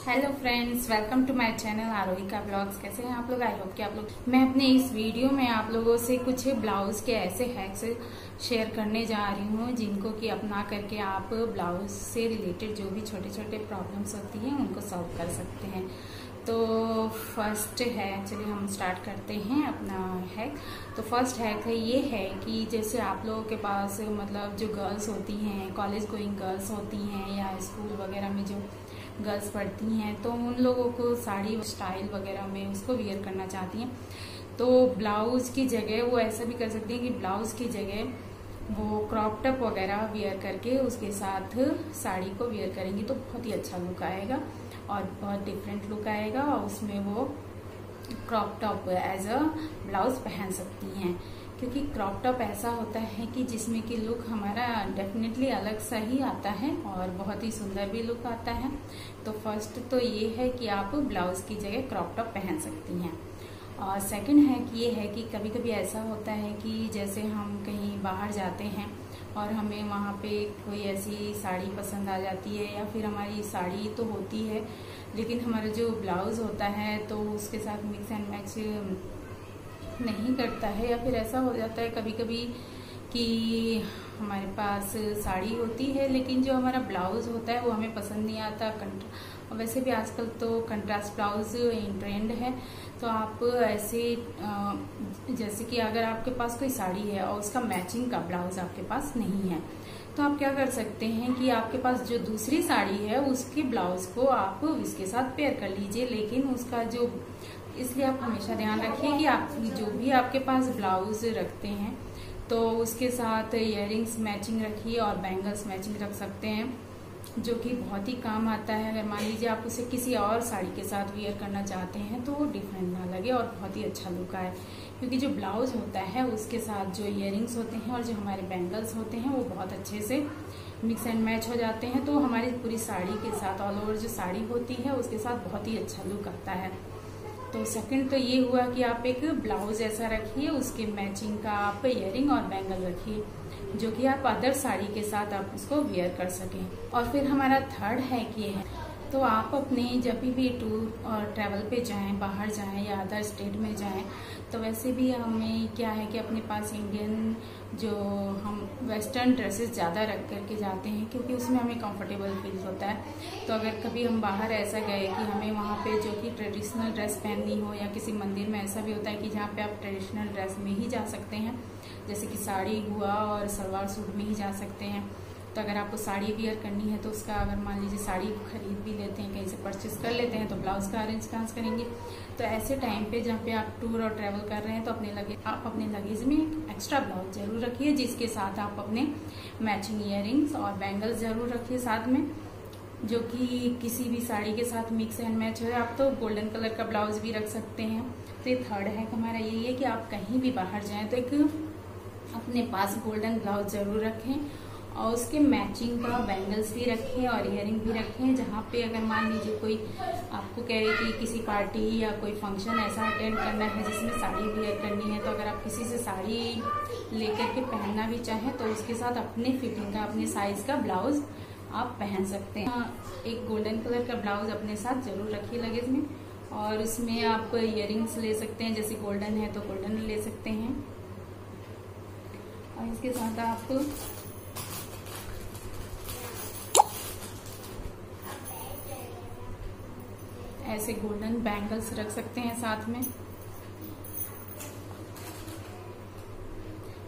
Hello friends, welcome to my channel Arohika blogs. कैसे हैं आप लोग? आई होप कि आप लोग। मैं अपने इस वीडियो में आप लोगों से कुछ ब्लाउज के ऐसे हैक्स शेयर करने जा रही हूँ जिनको कि अपना करके आप ब्लाउज से रिलेटेड जो भी छोटे छोटे प्रॉब्लम्स होती हैं उनको सॉल्व कर सकते हैं। तो फर्स्ट है, चलिए हम स्टार्ट करते हैं अपना हैक। तो फर्स्ट हैक है ये है कि जैसे आप लोगों के पास मतलब जो गर्ल्स होती हैं, कॉलेज गोइंग गर्ल्स होती हैं या स्कूल वगैरह में जो गर्ल्स पढ़ती हैं, तो उन लोगों को साड़ी स्टाइल वगैरह में उसको वियर करना चाहती हैं, तो ब्लाउज की जगह वो ऐसा भी कर सकती हैं कि ब्लाउज की जगह वो क्रॉप टॉप वगैरह वियर करके उसके साथ साड़ी को वियर करेंगी तो बहुत ही अच्छा लुक आएगा और बहुत डिफरेंट लुक आएगा और उसमें वो crop top as a blouse पहन सकती हैं। क्योंकि क्रॉप टॉप ऐसा होता है कि जिसमें कि लुक हमारा डेफिनेटली अलग सा ही आता है और बहुत ही सुंदर भी लुक आता है। तो फर्स्ट तो ये है कि आप ब्लाउज की जगह क्रॉप टॉप पहन सकती हैं। और सेकंड है कि ये है कि कभी कभी ऐसा होता है कि जैसे हम कहीं बाहर जाते हैं और हमें वहाँ पे कोई ऐसी साड़ी पसंद आ जाती है या फिर हमारी साड़ी तो होती है लेकिन हमारा जो ब्लाउज होता है तो उसके साथ मिक्स एंड मैच नहीं करता है, या फिर ऐसा हो जाता है कभी कभी कि हमारे पास साड़ी होती है लेकिन जो हमारा ब्लाउज होता है वो हमें पसंद नहीं आता। और वैसे भी आजकल तो कंट्रास्ट ब्लाउज इन ट्रेंड है। तो आप ऐसे जैसे कि अगर आपके पास कोई साड़ी है और उसका मैचिंग का ब्लाउज आपके पास नहीं है तो आप क्या कर सकते हैं कि आपके पास जो दूसरी साड़ी है उसके ब्लाउज को आप इसके साथ पेयर कर लीजिए। लेकिन उसका जो, इसलिए आप हमेशा ध्यान रखिए कि आप जो भी आपके पास ब्लाउज रखते हैं तो उसके साथ इयररिंग्स मैचिंग रखिए और बैंगल्स मैचिंग रख सकते हैं, जो कि बहुत ही काम आता है। अगर मान लीजिए आप उसे किसी और साड़ी के साथ वियर करना चाहते हैं तो वो डिफरेंट ना लगे और बहुत ही अच्छा लुक आए। क्योंकि जो ब्लाउज होता है उसके साथ जो इयररिंग्स होते हैं और जो हमारे बैंगल्स होते हैं वो बहुत अच्छे से मिक्स एंड मैच हो जाते हैं, तो हमारी पूरी साड़ी के साथ ऑल ओवर जो साड़ी होती है उसके साथ बहुत ही अच्छा लुक आता है। तो सेकंड तो ये हुआ कि आप एक ब्लाउज ऐसा रखिए, उसके मैचिंग का आप इयररिंग और बैंगल रखिए जो कि आप अदर साड़ी के साथ आप उसको वियर कर सकें। और फिर हमारा थर्ड हैक ये है, तो आप अपने जब भी टूर और ट्रैवल पे जाएं, बाहर जाएं या अदर स्टेट में जाएं, तो वैसे भी हमें क्या है कि अपने पास इंडियन जो हम वेस्टर्न ड्रेसेस ज़्यादा रख करके जाते हैं क्योंकि उसमें हमें कंफर्टेबल फील होता है। तो अगर कभी हम बाहर ऐसा गए कि हमें वहाँ पे जो कि ट्रेडिशनल ड्रेस पहननी हो, या किसी मंदिर में ऐसा भी होता है कि जहाँ पे आप ट्रेडिशनल ड्रेस में ही जा सकते हैं, जैसे कि साड़ी हुआ और सलवार सूट में ही जा सकते हैं। तो अगर आपको साड़ी वियर करनी है तो उसका अगर मान लीजिए साड़ी खरीद भी लेते हैं, कहीं से परचेज कर लेते हैं, तो ब्लाउज का अरेंज कहाँ से करेंगे। तो ऐसे टाइम पे जहाँ पे आप टूर और ट्रैवल कर रहे हैं तो आप अपने लगेज में एक एक्स्ट्रा ब्लाउज जरूर रखिए जिसके साथ आप अपने मैचिंग इयररिंग्स और बैंगल्स जरूर रखिए साथ में, जो कि किसी भी साड़ी के साथ मिक्स एंड मैच हो। आप तो गोल्डन कलर का ब्लाउज भी रख सकते हैं। तो ये थर्ड हैक हमारा यही है कि आप कहीं भी बाहर जाएं तो एक अपने पास गोल्डन ब्लाउज जरूर रखें और उसके मैचिंग का बैंगल्स भी रखें और इयररिंग भी रखें। जहाँ पे अगर मान लीजिए कोई आपको कहे कि किसी पार्टी या कोई फंक्शन ऐसा अटेंड करना है जिसमें साड़ी वियर करनी है, तो अगर आप किसी से साड़ी लेकर के पहनना भी चाहें तो उसके साथ अपने फिटिंग का, अपने साइज का ब्लाउज आप पहन सकते हैं। एक गोल्डन कलर का ब्लाउज अपने साथ जरूर रखिए लगेज में, और उसमें आप इयररिंग्स ले सकते हैं, जैसे गोल्डन है तो गोल्डन ले सकते हैं। और इसके साथ आप ऐसे गोल्डन बैंगल्स रख सकते हैं साथ में,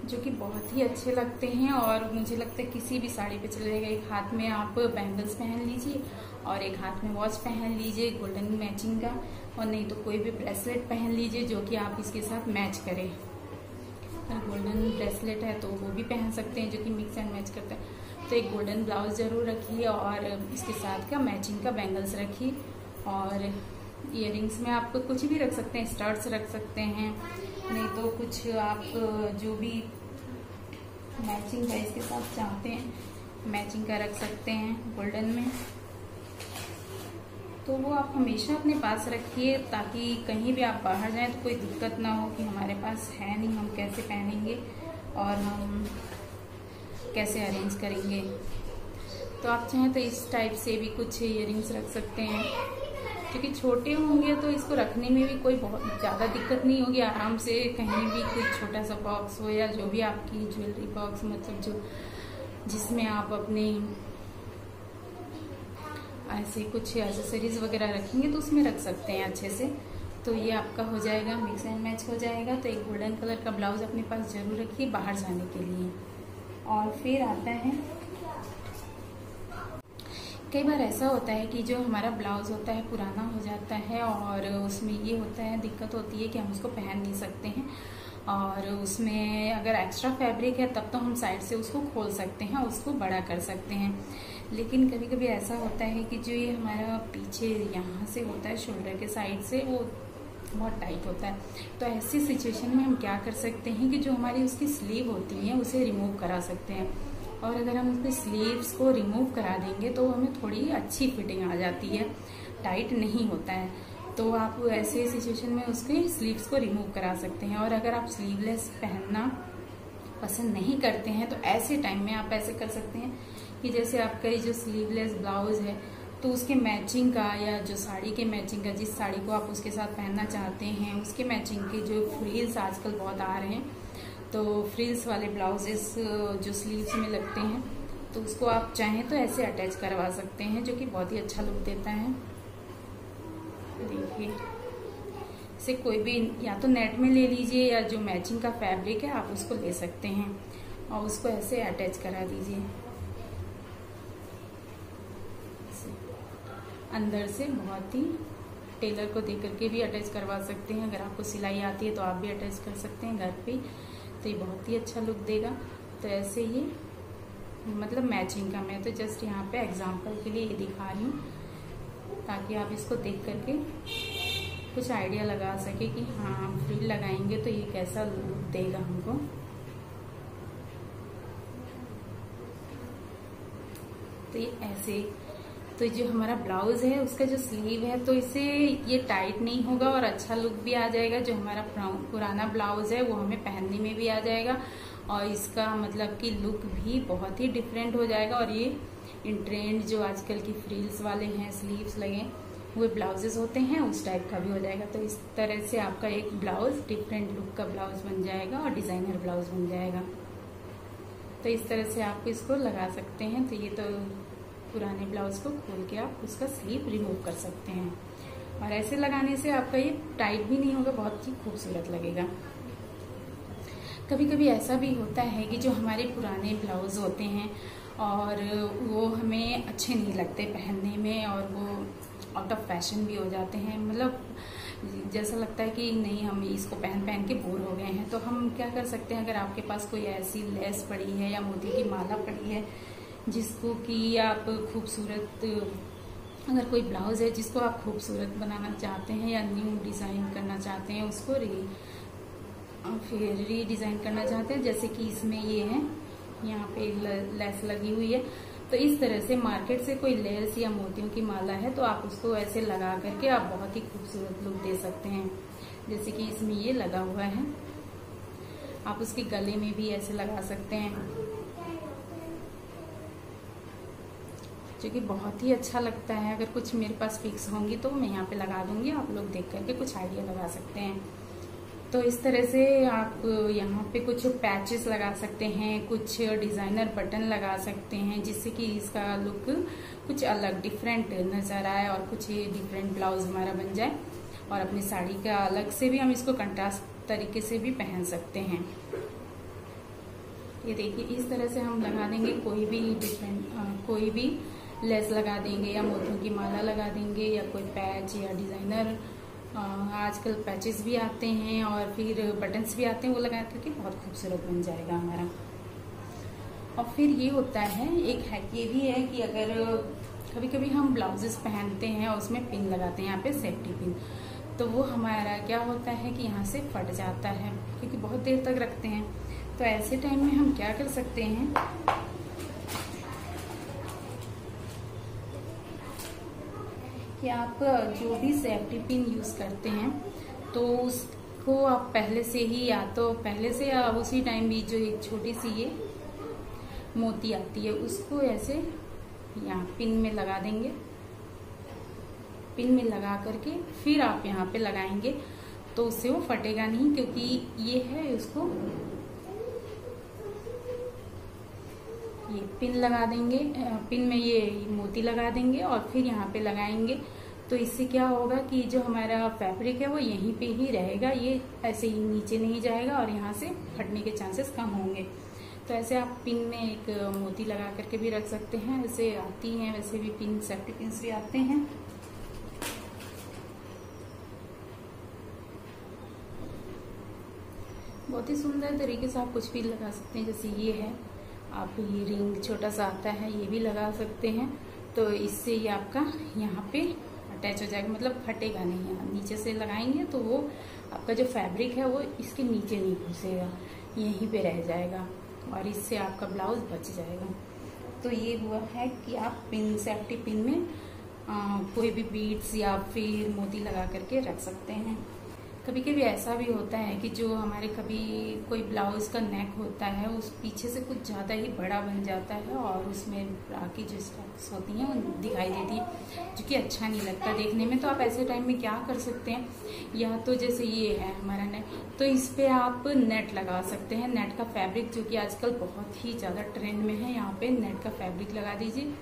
जो कि बहुत ही अच्छे लगते हैं और मुझे लगता है किसी भी साड़ी पे चलेगा। एक हाथ में आप बैंगल्स पहन लीजिए और एक हाथ में वॉच पहन लीजिए गोल्डन मैचिंग का, और नहीं तो कोई भी ब्रेसलेट पहन लीजिए जो कि आप इसके साथ मैच करें। अगर गोल्डन ब्रेसलेट है तो वो भी पहन सकते हैं जो कि मिक्स एंड मैच करता है। तो एक गोल्डन ब्लाउज जरूर रखिए और इसके साथ का मैचिंग का बैंगल्स रखिए। और इयररिंग्स में आप कुछ भी रख सकते हैं, स्टड्स रख सकते हैं, नहीं तो कुछ आप जो भी मैचिंग का इसके साथ चाहते हैं मैचिंग का रख सकते हैं गोल्डन में। तो वो आप हमेशा अपने पास रखिए ताकि कहीं भी आप बाहर जाएं तो कोई दिक्कत ना हो कि हमारे पास है नहीं, हम कैसे पहनेंगे और हम कैसे अरेंज करेंगे। तो आप चाहें तो इस टाइप से भी कुछ इयररिंग्स रख सकते हैं। क्योंकि छोटे होंगे तो इसको रखने में भी कोई बहुत ज़्यादा दिक्कत नहीं होगी, आराम से कहीं भी कोई छोटा सा बॉक्स हो या जो भी आपकी ज्वेलरी बॉक्स, मतलब जो जिसमें आप अपने ऐसे कुछ एक्सेसरीज वगैरह रखेंगे तो उसमें रख सकते हैं अच्छे से। तो ये आपका हो जाएगा, मिक्स एंड मैच हो जाएगा। तो एक गोल्डन कलर का ब्लाउज अपने पास जरूर रखिए बाहर जाने के लिए। और फिर आता है, कई बार ऐसा होता है कि जो हमारा ब्लाउज होता है पुराना हो जाता है और उसमें ये होता है, दिक्कत होती है कि हम उसको पहन नहीं सकते हैं, और उसमें अगर एक्स्ट्रा फैब्रिक है तब तो हम साइड से उसको खोल सकते हैं, उसको बड़ा कर सकते हैं। लेकिन कभी कभी ऐसा होता है कि जो ये हमारा पीछे यहाँ से होता है शोल्डर के साइड से, वो बहुत टाइट होता है। तो ऐसी सिचुएशन में हम क्या कर सकते हैं कि जो हमारी उसकी स्लीव होती है उसे रिमूव करा सकते हैं, और अगर हम उसके स्लीव्स को रिमूव करा देंगे तो हमें थोड़ी अच्छी फिटिंग आ जाती है, टाइट नहीं होता है। तो आप ऐसे सिचुएशन में उसके स्लीव्स को रिमूव करा सकते हैं। और अगर आप स्लीवलेस पहनना पसंद नहीं करते हैं तो ऐसे टाइम में आप ऐसे कर सकते हैं कि जैसे आपका ये जो स्लीवलेस ब्लाउज है तो उसके मैचिंग का, या जो साड़ी के मैचिंग का, जिस साड़ी को आप उसके साथ पहनना चाहते हैं उसके मैचिंग के जो फ्रिल्स आजकल बहुत आ रहे हैं, तो फ्रिल्स वाले ब्लाउजेस जो स्लीव्स में लगते हैं तो उसको आप चाहें तो ऐसे अटैच करवा सकते हैं, जो कि बहुत ही अच्छा लुक देता है। देखिए, इसे कोई भी या तो नेट में ले लीजिए या जो मैचिंग का फैब्रिक है आप उसको ले सकते हैं और उसको ऐसे अटैच करा दीजिए अंदर से। बहुत ही टेलर को देख करके भी अटैच करवा सकते हैं, अगर आपको सिलाई आती है तो आप भी अटैच कर सकते हैं घर पे, तो ये बहुत ही अच्छा लुक देगा। तो ऐसे ये मतलब मैचिंग का, मैं तो जस्ट यहाँ पे एग्जांपल के लिए ये दिखा रही हूँ ताकि आप इसको देख करके कुछ आइडिया लगा सके कि हाँ फ्रिल लगाएंगे तो ये कैसा लुक देगा हमको। तो ये ऐसे, तो जो हमारा ब्लाउज है उसका जो स्लीव है तो इसे ये टाइट नहीं होगा और अच्छा लुक भी आ जाएगा। जो हमारा पुराना ब्लाउज है वो हमें पहनने में भी आ जाएगा और इसका मतलब कि लुक भी बहुत ही डिफरेंट हो जाएगा। और ये इन ट्रेंड जो आजकल की फ्रिल्स वाले हैं, स्लीव्स लगे वो ब्लाउजेस होते हैं, उस टाइप का भी हो जाएगा। तो इस तरह से आपका एक ब्लाउज डिफरेंट लुक का ब्लाउज बन जाएगा और डिजाइनर ब्लाउज बन जाएगा। तो इस तरह से आप इसको लगा सकते हैं। तो ये तो पुराने ब्लाउज को खोल के आप उसका स्लीव रिमूव कर सकते हैं, और ऐसे लगाने से आपका ये टाइट भी नहीं होगा, बहुत ही खूबसूरत लगेगा। कभी कभी ऐसा भी होता है कि जो हमारे पुराने ब्लाउज होते हैं और वो हमें अच्छे नहीं लगते पहनने में, और वो आउट ऑफ फैशन भी हो जाते हैं, मतलब जैसा लगता है कि नहीं हम इसको पहन पहन के बोर हो गए हैं। तो हम क्या कर सकते हैं, अगर आपके पास कोई ऐसी लेस पड़ी है या मोती की माला पड़ी है जिसको कि आप खूबसूरत, अगर कोई ब्लाउज है जिसको आप खूबसूरत बनाना चाहते हैं या न्यू डिज़ाइन करना चाहते हैं, उसको फिर रीडिज़ाइन करना चाहते हैं, जैसे कि इसमें ये है, यहाँ पे लेस लगी हुई है, तो इस तरह से मार्केट से कोई लेस या मोतियों की माला है तो आप उसको ऐसे लगा करके आप बहुत ही खूबसूरत लुक दे सकते हैं। जैसे कि इसमें ये लगा हुआ है, आप उसके गले में भी ऐसे लगा सकते हैं, जो कि बहुत ही अच्छा लगता है। अगर कुछ मेरे पास फिक्स होंगी तो मैं यहाँ पे लगा दूंगी, आप लोग देख करके कुछ आइडिया लगा सकते हैं। तो इस तरह से आप यहाँ पे कुछ पैचेस लगा सकते हैं, कुछ डिजाइनर बटन लगा सकते हैं, जिससे कि इसका लुक कुछ अलग डिफरेंट नजर आए और कुछ डिफरेंट ब्लाउज हमारा बन जाए, और अपनी साड़ी का अलग से भी हम इसको कंट्रास्ट तरीके से भी पहन सकते हैं। ये देखिए, इस तरह से हम लगा देंगे, कोई भी डिफरेंट कोई भी लेस लगा देंगे या मोतियों की माला लगा देंगे या कोई पैच या डिजाइनर, आजकल पैचेस भी आते हैं और फिर बटन्स भी आते हैं, वो लगा करके बहुत खूबसूरत बन जाएगा हमारा। और फिर ये होता है, एक हैक ये भी है कि अगर कभी कभी हम ब्लाउजेस पहनते हैं और उसमें पिन लगाते हैं, यहाँ पे सेफ्टी पिन, तो वो हमारा क्या होता है कि यहाँ से फट जाता है क्योंकि बहुत देर तक रखते हैं। तो ऐसे टाइम में हम क्या कर सकते हैं कि आप जो भी सेफ्टी पिन यूज करते हैं तो उसको आप पहले से ही, या तो पहले से या उसी टाइम भी जो एक छोटी सी ये मोती आती है उसको ऐसे यहाँ पिन में लगा देंगे पिन में लगा करके फिर आप यहाँ पे लगाएंगे तो उससे वो फटेगा नहीं, क्योंकि ये है उसको ये पिन लगा देंगे, पिन में ये मोती लगा देंगे और फिर यहाँ पे लगाएंगे। तो इससे क्या होगा कि जो हमारा फैब्रिक है वो यहीं पे ही रहेगा, ये ऐसे ही नीचे नहीं जाएगा और यहाँ से फटने के चांसेस कम होंगे। तो ऐसे आप पिन में एक मोती लगा करके भी रख सकते हैं, ऐसे आती हैं वैसे भी पिन, सेफ्टी पिन्स भी आते हैं। बहुत ही सुंदर तरीके से आप कुछ भी लगा सकते हैं। जैसे ये है, आप ये रिंग छोटा सा आता है, ये भी लगा सकते हैं। तो इससे ये आपका यहाँ पे अटैच हो जाएगा, मतलब फटेगा नहीं। आप नीचे से लगाएंगे तो वो आपका जो फैब्रिक है वो इसके नीचे नहीं घुसेगा, यहीं पे रह जाएगा और इससे आपका ब्लाउज बच जाएगा। तो ये हुआ है कि आप पिन, सेफ्टी पिन में कोई भी बीड्स या फिर मोती लगा करके रख सकते हैं। कभी कभी ऐसा भी होता है कि जो हमारे कभी कोई ब्लाउज का नेक होता है उस पीछे से कुछ ज़्यादा ही बड़ा बन जाता है और उसमें ब्रा की जो स्टेप्स होती हैं वो दिखाई देती है, जो कि अच्छा नहीं लगता देखने में। तो आप ऐसे टाइम में क्या कर सकते हैं, या तो जैसे ये है हमारा नेट, तो इस पे आप नेट लगा सकते हैं। नेट का फैब्रिक जो कि आजकल बहुत ही ज़्यादा ट्रेंड में है, यहाँ पे नेट का फैब्रिक लगा दीजिए।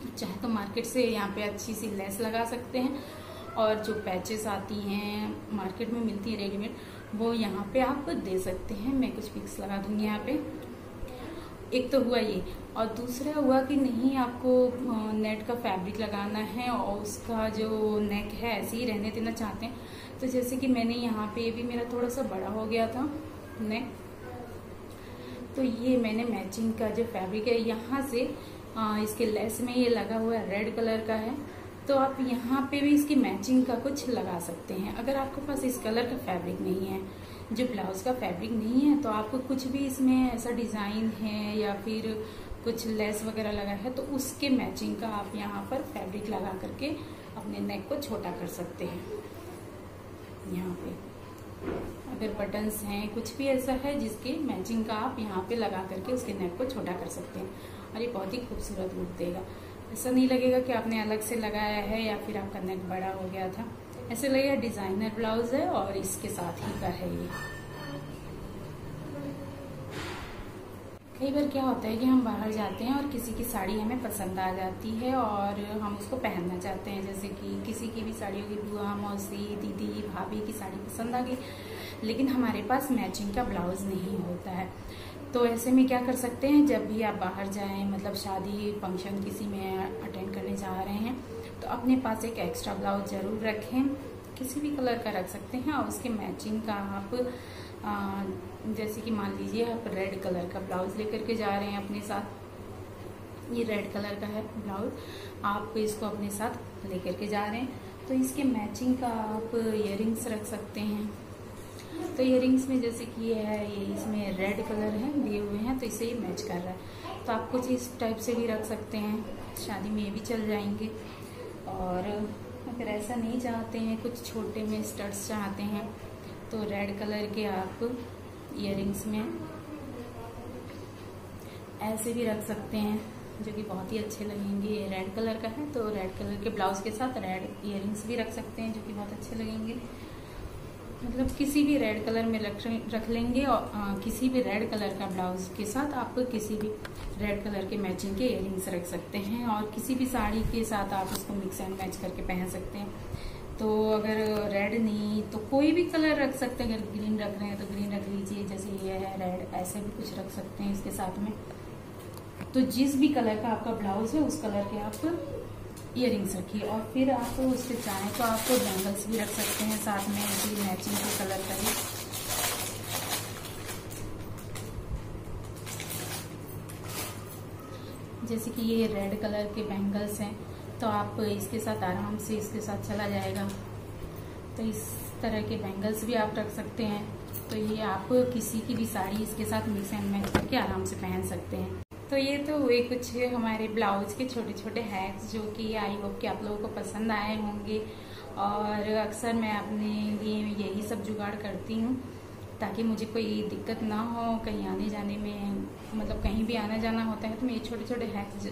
चाहे तो मार्केट से यहाँ पे अच्छी सी लेस लगा सकते हैं, और जो पैचेस आती हैं मार्केट में मिलती है रेडीमेड, वो यहाँ पे आप दे सकते हैं। मैं कुछ पिक्स लगा दूंगी यहाँ पे। एक तो हुआ ये, और दूसरा हुआ कि नहीं आपको नेट का फैब्रिक लगाना है और उसका जो नेक है ऐसे ही रहने देना चाहते हैं, तो जैसे कि मैंने यहाँ पे भी मेरा थोड़ा सा बड़ा हो गया था नेक, तो ये मैंने मैचिंग का जो फैब्रिक है यहाँ से इसके लेस में ये लगा हुआ है, रेड कलर का है, तो आप यहाँ पे भी इसकी मैचिंग का कुछ लगा सकते हैं। अगर आपके पास इस कलर का फैब्रिक नहीं है, जो ब्लाउज का फैब्रिक नहीं है, तो आपको कुछ भी इसमें ऐसा डिजाइन है या फिर कुछ लेस वगैरह लगा है तो उसके मैचिंग का आप यहाँ पर फैब्रिक लगा करके अपने नेक को छोटा कर सकते हैं। यहाँ पे अगर बटन्स हैं, कुछ भी ऐसा है जिसके मैचिंग का आप यहाँ पे लगा करके उसके नेक को छोटा कर सकते हैं, और ये बहुत ही खूबसूरत लुक देगा। ऐसा नहीं लगेगा कि आपने अलग से लगाया है या फिर आपका नेक बड़ा हो गया था, ऐसे लगेगा डिजाइनर ब्लाउज है और इसके साथ ही का है ये। कई बार क्या होता है कि हम बाहर जाते हैं और किसी की साड़ी हमें पसंद आ जाती है और हम उसको पहनना चाहते हैं, जैसे कि किसी की भी साड़ी होगी, बुआ, मौसी, दीदी, भाभी की साड़ी पसंद आ गई, लेकिन हमारे पास मैचिंग का ब्लाउज नहीं होता है। तो ऐसे में क्या कर सकते हैं, जब भी आप बाहर जाएं, मतलब शादी फंक्शन किसी में अटेंड करने जा रहे हैं, तो अपने पास एक एक्स्ट्रा ब्लाउज जरूर रखें, किसी भी कलर का रख सकते हैं, और उसके मैचिंग का आप जैसे कि मान लीजिए आप रेड कलर का ब्लाउज लेकर के जा रहे हैं अपने साथ, ये रेड कलर का है ब्लाउज, आप इसको अपने साथ लेकर के जा रहे हैं, तो इसके मैचिंग का आप इयररिंग्स रख सकते हैं। तो इयररिंग्स में जैसे कि ये है, ये इसमें रेड कलर है दिए हुए हैं, तो इससे ये मैच कर रहा है, तो आप कुछ इस टाइप से भी रख सकते हैं, शादी में ये भी चल जाएंगे। और अगर ऐसा नहीं चाहते हैं, कुछ छोटे में स्टड्स चाहते हैं, तो रेड कलर के आप इयररिंग्स में ऐसे भी रख सकते हैं, जो कि बहुत ही अच्छे लगेंगे। ये रेड कलर का है, तो रेड कलर के ब्लाउज के साथ रेड इयररिंग्स भी रख सकते हैं, जो कि बहुत अच्छे लगेंगे। मतलब किसी भी रेड कलर में रख लेंगे, और किसी भी रेड कलर का ब्लाउज के साथ आप किसी भी रेड कलर के मैचिंग के इयररिंग्स रख सकते हैं, और किसी भी साड़ी के साथ आप उसको मिक्स एंड मैच करके पहन सकते हैं। तो अगर रेड नहीं तो कोई भी कलर रख सकते हैं, अगर ग्रीन रख रहे हैं तो ग्रीन रख लीजिए, जैसे ये है रेड, ऐसे भी कुछ रख सकते हैं इसके साथ में। तो जिस भी कलर का आपका ब्लाउज है उस कलर के आप इयररिंग्स रखिए, और फिर आप उससे चाहें तो आप बैंगल्स भी रख सकते हैं साथ में, इसी मैचिंग के कलर का ही। जैसे कि ये रेड कलर के बैंगल्स हैं, तो आप इसके साथ आराम से इसके साथ चला जाएगा, तो इस तरह के बैंगल्स भी आप रख सकते हैं। तो ये आप किसी की भी साड़ी इसके साथ मिक्स एंड मैच करके आराम से पहन सकते हैं। तो ये तो हुए कुछ हमारे ब्लाउज के छोटे छोटे हैक्स, जो कि आई होप कि आप लोगों को पसंद आए होंगे, और अक्सर मैं अपने लिए यही सब जुगाड़ करती हूँ। ताकि मुझे कोई दिक्कत ना हो कहीं आने जाने में। मतलब कहीं भी आना जाना होता है तो मैं ये छोटे छोटे हैक्स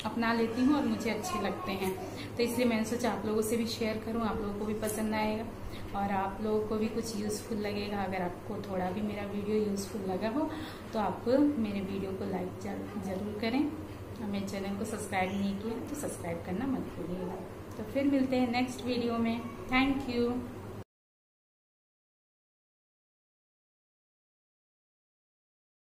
अपना लेती हूँ और मुझे अच्छे लगते हैं, तो इसलिए मैंने सोचा आप लोगों से भी शेयर करूँ, आप लोगों को भी पसंद आएगा और आप लोगों को भी कुछ यूज़फुल लगेगा। अगर आपको थोड़ा भी मेरा वीडियो यूज़फुल लगा हो तो आप मेरे वीडियो को लाइक ज़रूर करें और मेरे चैनल को सब्सक्राइब नहीं किया तो सब्सक्राइब करना मत भूलिएगा। तो फिर मिलते हैं नेक्स्ट वीडियो में। Thank you.